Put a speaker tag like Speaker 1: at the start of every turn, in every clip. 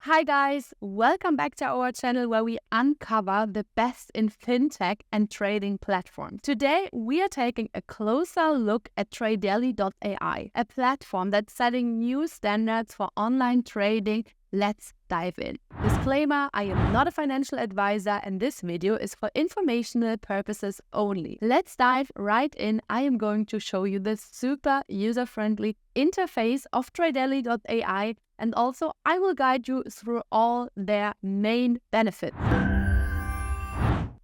Speaker 1: Hi guys, welcome back to our channel where we uncover the best in fintech and trading platforms. Today we are taking a closer look at Tradelly.Ai, a platform that's setting new standards for online trading. Let's dive in. Disclaimer, I am not a financial advisor and this video is for informational purposes only. Let's dive right in. I am going to show you the super user-friendly interface of Tradelly.Ai, and also I will guide you through all their main benefits.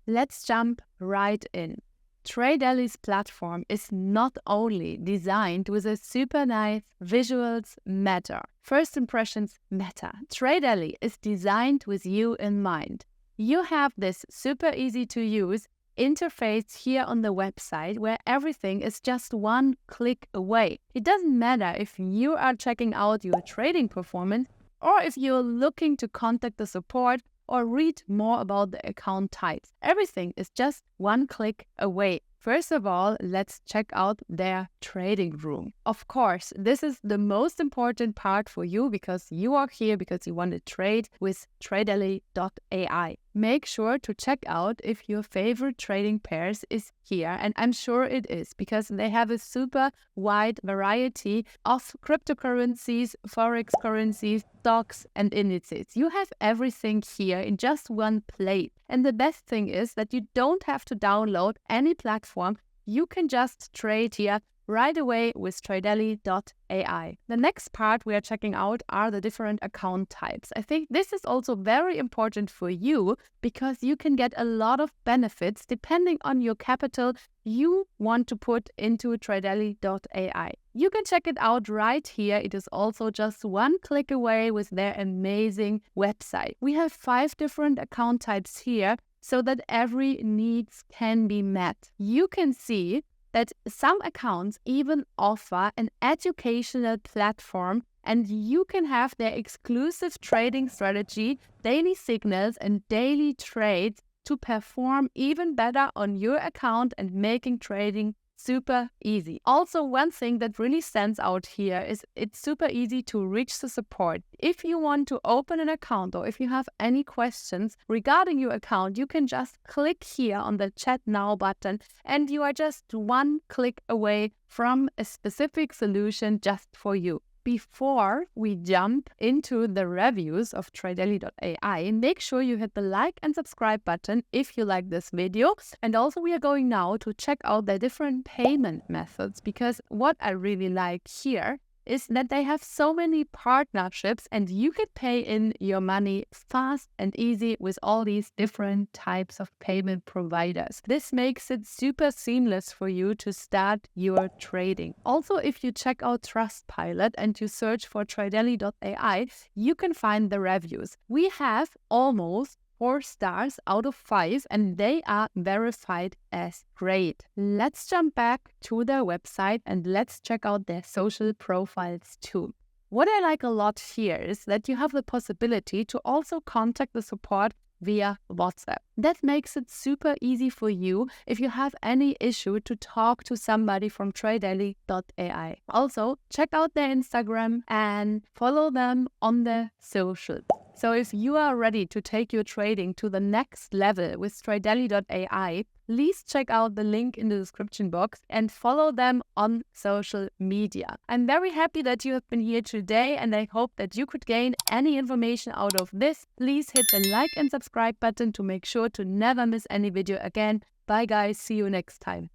Speaker 1: Let's jump right in. Tradelly's platform is not only designed with a super nice visuals matter. First impressions matter. Tradelly is designed with you in mind. You have this super easy to use interface here on the website where everything is just one click away. It doesn't matter if you are checking out your trading performance or if you're looking to contact the support or read more about the account types. Everything is just one click away. First of all, let's check out their trading room. Of course, this is the most important part for you because you are here because you want to trade with Tradelly.Ai. Make sure to check out if your favorite trading pairs is here, and I'm sure it is because they have a super wide variety of cryptocurrencies, forex currencies, stocks, and indices. You have everything here in just one place. And the best thing is that you don't have to download any platform. You can just trade here right away with Tradelly.Ai. The next part we are checking out are the different account types. I think this is also very important for you because you can get a lot of benefits depending on your capital you want to put into Tradelly.Ai. You can check it out right here. It is also just one click away with their amazing website. We have 5 different account types here so that every needs can be met. You can see that some accounts even offer an educational platform and you can have their exclusive trading strategy, daily signals and daily trades to perform even better on your account and making trading super easy. Also, one thing that really stands out here is it's super easy to reach the support. If you want to open an account or if you have any questions regarding your account, you can just click here on the chat now button and you are just one click away from a specific solution just for you. Before we jump into the reviews of Tradelly.Ai, make sure you hit the like and subscribe button if you like this video. And also we are going now to check out the different payment methods because what I really like here is that they have so many partnerships and you could pay in your money fast and easy with all these different types of payment providers. This makes it super seamless for you to start your trading. Also, if you check out Trustpilot and you search for Tradelly.Ai, you can find the reviews. We have almost 4 stars out of 5 and they are verified as great. Let's jump back to their website and let's check out their social profiles too. What I like a lot here is that you have the possibility to also contact the support via WhatsApp. That makes it super easy for you if you have any issue to talk to somebody from Tradelly.Ai. Also, check out their Instagram and follow them on the socials. So if you are ready to take your trading to the next level with Tradelly.Ai, please check out the link in the description box and follow them on social media. I'm very happy that you have been here today and I hope that you could gain any information out of this. Please hit the like and subscribe button to make sure to never miss any video again. Bye guys, see you next time.